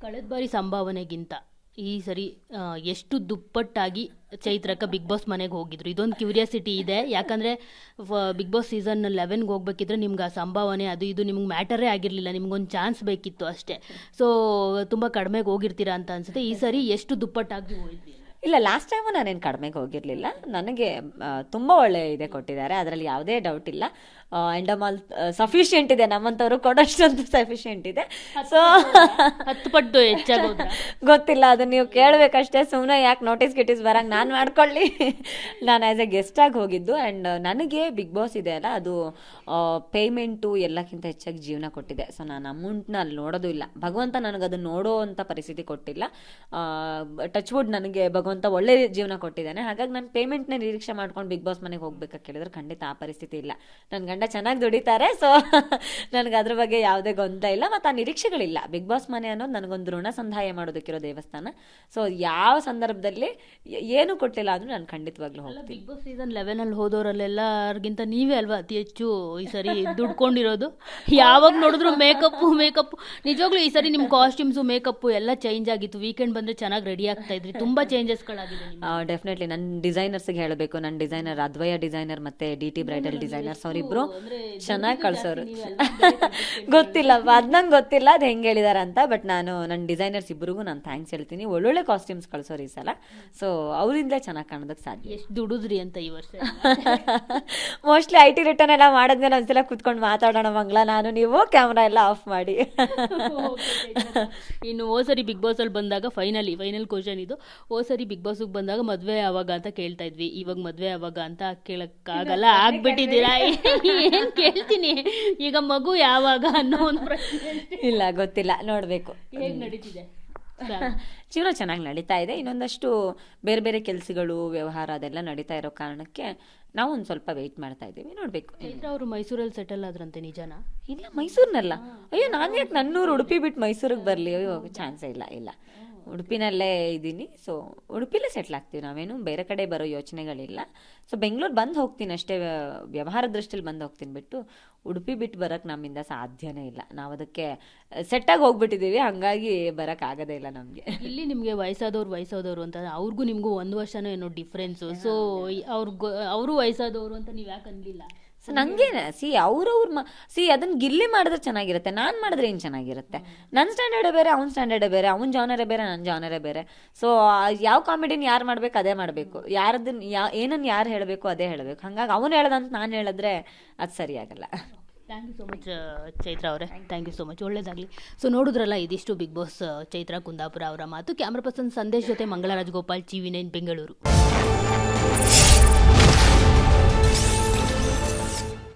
ಕಳೆದ ಬಾರಿ ಸಂಭಾವನೆಗಿಂತ ಈ ಸರಿ ಎಷ್ಟು ದುಪ್ಪಟ್ಟಾಗಿ ಚೈತ್ರಕ್ಕ ಬಿಗ್ ಬಾಸ್ ಮನೆಗೆ ಹೋಗಿದ್ರು? ಇದೊಂದು ಕ್ಯೂರಿಯಾಸಿಟಿ ಇದೆ. ಯಾಕಂದರೆ ಬಿಗ್ ಬಾಸ್ ಸೀಸನ್ 11ಗೆ ಹೋಗ್ಬೇಕಿದ್ರೆ ನಿಮ್ಗೆ ಆ ಸಂಭಾವನೆ ಅದು ಇದು ನಿಮ್ಗೆ ಮ್ಯಾಟರೇ ಆಗಿರಲಿಲ್ಲ, ನಿಮ್ಗೊಂದು ಚಾನ್ಸ್ ಬೇಕಿತ್ತು ಅಷ್ಟೇ. ಸೊ ತುಂಬ ಕಡಿಮೆಗೆ ಹೋಗಿರ್ತೀರಾ ಅಂತ ಅನ್ಸುತ್ತೆ. ಈ ಸರಿ ಎಷ್ಟು ದುಪ್ಪಟ್ಟಾಗಿ ಹೋಗಿದ್ವಿ? ಇಲ್ಲ, ಲಾಸ್ಟ್ ಟೈಮು ನಾನೇನು ಕಡಿಮೆಗೆ ಹೋಗಿರಲಿಲ್ಲ. ನನಗೆ ತುಂಬ ಒಳ್ಳೆ ಇದೆ ಕೊಟ್ಟಿದ್ದಾರೆ, ಅದರಲ್ಲಿ ಯಾವುದೇ ಡೌಟ್ ಇಲ್ಲ. ಎಂಡಮಾಲ್ ಸಫಿಷಿಯೆಂಟ್ ಇದೆ, ನಮ್ಮಂಥವ್ರು ಕೊಡೋಷ್ಟೊಂದು ಸಫಿಷಿಯೆಂಟ್ ಇದೆ. ಸೊ 10 ಪಟ್ಟು ಹೆಚ್ಚಾಗೋದ್ರ ಗೊತ್ತಿಲ್ಲ, ಅದನ್ನ ನೀವು ಕೇಳಬೇಕಷ್ಟೇ. ಸುಮ್ಮನೆ ಯಾಕೆ ನೋಟಿಸ್ ಗಿಟೀಸ್ ಬರಂಗೆ ನಾನು ಮಾಡ್ಕೊಳ್ಳಿ. ನಾನು ಆ್ಯಸ್ ಎ ಗೆಸ್ಟಾಗಿ ಹೋಗಿದ್ದು. ಆ್ಯಂಡ್ ನನಗೆ ಬಿಗ್ ಬಾಸ್ ಇದೆ ಅಲ್ಲ, ಅದು ಪೇಮೆಂಟು ಎಲ್ಲಕ್ಕಿಂತ ಹೆಚ್ಚಾಗಿ ಜೀವನ ಕೊಟ್ಟಿದೆ. ಸೊ ನಾನು ಅಮೌಂಟ್ನ ಅಲ್ಲಿ ನೋಡೋದು ಇಲ್ಲ. ಭಗವಂತ ನನಗದನ್ನು ನೋಡೋ ಅಂಥ ಪರಿಸ್ಥಿತಿ ಕೊಟ್ಟಿಲ್ಲ. ಟಚ್ ವುಡ್, ನನಗೆ ಭಗವಂತ ಒಳ್ಳೆ ಜೀವನ ಕೊಟ್ಟಿದ್ದಾನೆ. ಹಾಗಾಗಿ ನಾನು ಪೇಮೆಂಟ್ನ ನಿರೀಕ್ಷೆ ಮಾಡ್ಕೊಂಡು ಬಿಗ್ ಬಾಸ್ ಮನೆಗೆ ಹೋಗ್ಬೇಕಾ ಕೇಳಿದ್ರೆ ಖಂಡಿತ ಆ ಪರಿಸ್ಥಿತಿ ಇಲ್ಲ. ನನ್ನ ಗಂಡ ಚೆನ್ನಾಗಿ ದುಡಿತಾರೆ. ಸೊ ನನಗೆ ಅದ್ರ ಬಗ್ಗೆ ಯಾವುದೇ ಗೊಂದಲ ಇಲ್ಲ, ಮತ್ತು ಆ ನಿರೀಕ್ಷೆಗಳಿಲ್ಲ. ಬಿಗ್ ಬಾಸ್ ಮನೆ ಅನ್ನೋದು ನನಗೊಂದು ಋಣ ಸಂದಾಯ ಮಾಡೋದಕ್ಕಿರೋ ದೇವಸ್ಥಾನ. ಸೊ ಯಾವ ಸಂದರ್ಭದಲ್ಲಿ ಏನು ಕೊಟ್ಟಿಲ್ಲ ಅಂದ್ರೂ ನಾನು ಖಂಡಿತವಾಗ್ಲೂ ಹೋಗ್ತೀನಿ. ಬಿಗ್ ಬಾಸ್ ಸೀಸನ್ 11 ಹೋದವರಲ್ಲೆಲ್ಲರಿಗಿಂತ ನೀವೇ ಅಲ್ವಾ ಅತಿ ಹೆಚ್ಚು ಈ ಸರಿ ದುಡ್ಕೊಂಡಿರೋದು? ಯಾವಾಗ ನೋಡಿದ್ರು ಮೇಕಪ್ಪು. ನಿಜವಾಗ್ಲೂ ಈ ಸರಿ ನಿಮ್ಮ ಕಾಸ್ಟ್ಯೂಮ್ಸು ಮೇಕಪ್ಪು ಎಲ್ಲ ಚೇಂಜ್ ಆಗಿತ್ತು. ವೀಕೆಂಡ್ ಬಂದರೆ ಚೆನ್ನಾಗಿ ರೆಡಿ ಆಗ್ತಾ ಇದ್ರಿ. ತುಂಬ ಚೇಂಜಸ್ಗಳಾಗಿದೆ. ಡೆಫಿನೆಟ್ಲಿ ನನ್ನ ಡಿಸೈನರ್ಸ್ಗೆ ಹೇಳಬೇಕು. ನನ್ನ ಡಿಸೈನರ್ ಅದ್ವಯ ಡಿಸೈನರ್ ಮತ್ತು DT ಬ್ರೈಡಲ್ ಡಿಸೈನರ್ಸ್ ಅವರಿಬ್ರು ಚೆನ್ನಾಗಿ ಕಳ್ಸೋರು. ಗೊತ್ತಿಲ್ಲ, ಅದು ನಂಗೆ ಗೊತ್ತಿಲ್ಲ ಅದು ಹೆಂಗೆ ಹೇಳಿದಾರ ಅಂತ. ಬಟ್ ನಾನು ನನ್ನ ಡಿಸೈನರ್ಸ್ ಇಬ್ಬರಿಗೂ ನಾನು ಥ್ಯಾಂಕ್ಸ್ ಹೇಳ್ತೀನಿ. ಒಳ್ಳೊಳ್ಳೆ ಕಾಸ್ಟ್ಯೂಮ್ಸ್ ಕಳ್ಸೋರು ಈ ಸಲ. ಸೊ ಅವರಿಂದಲೇ ಚೆನ್ನಾಗಿ ಕಾಣೋದಕ್ಕೆ ಸಾಧ್ಯ. ಎಷ್ಟು ದುಡಿದ್ರಿ ಅಂತ ಈ ವರ್ಷ? ಮೋಸ್ಟ್ಲಿ IT ರಿಟರ್ನ್ ಎಲ್ಲ ಮಾಡಿದ್ಮೇಲೆ ಒಂದ್ಸಲ ಕೂತ್ಕೊಂಡು ಮಾತಾಡೋಣ ಮಂಗಳ, ನಾನು ನೀವು ಕ್ಯಾಮ್ರಾ ಎಲ್ಲ ಆಫ್ ಮಾಡಿ. ಇನ್ನು ಸರಿ ಬಿಗ್ ಬಾಸ್ ಅಲ್ಲಿ ಬಂದಾಗ ಫೈನಲ್ ಕ್ವಶನ್ ಇದು. ಸರಿ ಬಿಗ್ ಬಾಸ್ ಬಂದಾಗ ಮದ್ವೆ ಯಾವಾಗ ಅಂತ ಕೇಳ್ತಾ ಇದ್ವಿ. ಇವಾಗ ಮದ್ವೆ ಯಾವಾಗ ಅಂತ ಕೇಳಕ್ಕಾಗಲ್ಲ, ಆಗ್ಬಿಟ್ಟಿದ್ದೀರಾ. ಏನ್ ಕೇಳ್ತೀನಿ ಈಗ, ಮಗು ಯಾವಾಗ ಅನ್ನೋ ಒಂದು ಪ್ರಶ್ನೆ. ಇಲ್ಲ, ಗೊತ್ತಿಲ್ಲ, ನೋಡ್ಬೇಕು. ಹೇಗ್ ನಡೀತಿದೆ ಜೀವನ? ಚೆನ್ನಾಗಿ ನಡೀತಾ ಇದೆ. ಇನ್ನೊಂದಷ್ಟು ಬೇರೆ ಬೇರೆ ಕೆಲಸಗಳು, ವ್ಯವಹಾರ ಅದೆಲ್ಲ ನಡೀತಾ ಇರೋ ಕಾರಣಕ್ಕೆ ನಾವು ಒಂದು ಸ್ವಲ್ಪ ವೆಯ್ಟ್ ಮಾಡ್ತಾ ಇದ್ದೀವಿ, ನೋಡ್ಬೇಕು. ಅವರು ಮೈಸೂರಲ್ಲಿ ಸೆಟಲ್ ಆದ್ರಂತೆ, ನಿಜನಾ? ಇಲ್ಲ, ಮೈಸೂರಿನಲ್ಲ. ಅಯ್ಯೋ, ನಾನು ಯಾಕೆ ನನ್ನೂರು ಉಡುಪಿ ಬಿಟ್ಟು ಮೈಸೂರಿಗೆ ಬರಲಿ? ಅಯ್ಯೋ, ಚಾನ್ಸೇ ಇಲ್ಲ. ಉಡುಪಿನಲ್ಲೇ ಇದ್ದೀನಿ. ಸೊ ಉಡುಪಿಲೇ ಸೆಟ್ಲ್ ಆಗ್ತೀವಿ, ನಾವೇನು ಬೇರೆ ಕಡೆ ಬರೋ ಯೋಚನೆಗಳಿಲ್ಲ. ಸೊ ಬೆಂಗಳೂರು ಬಂದು ಹೋಗ್ತೀನಿ ಅಷ್ಟೇ, ವ್ಯವಹಾರ ದೃಷ್ಟಿಲಿ ಬಂದು ಹೋಗ್ತೀನಿ ಬಿಟ್ಟು ಉಡುಪಿ ಬಿಟ್ಟು ಬರೋಕ್ಕೆ ನಮ್ಮಿಂದ ಸಾಧ್ಯನೇ ಇಲ್ಲ. ನಾವು ಅದಕ್ಕೆ ಸೆಟ್ಟಾಗಿ ಹೋಗ್ಬಿಟ್ಟಿದ್ದೀವಿ, ಹಾಗಾಗಿ ಬರೋಕ್ಕಾಗೋದೇ ಇಲ್ಲ ನಮಗೆ. ಇಲ್ಲಿ ನಿಮಗೆ ವಯಸ್ಸಾದವ್ರು ಅಂತ, ಅವ್ರಿಗೂ ನಿಮಗೂ 1 ವರ್ಷನೋ ಏನೋ ಡಿಫ್ರೆನ್ಸು. ಸೊ ಅವರು ವಯಸ್ಸಾದವರು ಅಂತ ನೀವು ಯಾಕೆ ಅನ್ಲಿಲ್ಲ? ಸೊ ನನಗೇನೆ ಅದನ್ನ ಗಿಲ್ಲಿ ಮಾಡಿದ್ರೆ ಚೆನ್ನಾಗಿರುತ್ತೆ, ನಾನು ಮಾಡಿದ್ರೆ ಏನು ಚೆನ್ನಾಗಿರುತ್ತೆ? ನನ್ನ ಸ್ಟ್ಯಾಂಡರ್ಡೇ ಬೇರೆ, ಅವ್ನ ಸ್ಟ್ಯಾಂಡರ್ಡೇ ಬೇರೆ, ಅವ್ನ ಜಾನರೇ ಬೇರೆ, ನನ್ನ ಜಾನರೇ ಬೇರೆ. ಸೊ ಯಾವ ಕಾಮಿಡಿನ ಯಾರು ಮಾಡ್ಬೇಕು ಅದೇ ಮಾಡಬೇಕು, ಏನನ್ನು ಯಾರು ಹೇಳಬೇಕು ಅದೇ ಹೇಳಬೇಕು. ಹಾಗಾಗಿ ಅವನು ಹೇಳ್ದಂತ ನಾನು ಹೇಳಿದ್ರೆ ಅದು ಸರಿಯಾಗಲ್ಲ. Thank you so much Chaitra ಅವರೇ, ಥ್ಯಾಂಕ್ ಯು ಸೊ ಮಚ್, ಒಳ್ಳೇದಾಗಲಿ. ಸೊ ನೋಡಿದ್ರಲ್ಲ, ಇದಿಷ್ಟು ಬಿಗ್ ಬಾಸ್ ಚೈತ್ರ ಕುಂದಾಪುರ ಅವರ ಮಾತು. ಕ್ಯಾಮ್ರಾ ಪರ್ಸನ್ ಸಂದೇಶ್ ಜೊತೆ ಮಂಗಳರಾಜ್ ಗೋಪಾಲ್, TV9 ಬೆಂಗಳೂರು.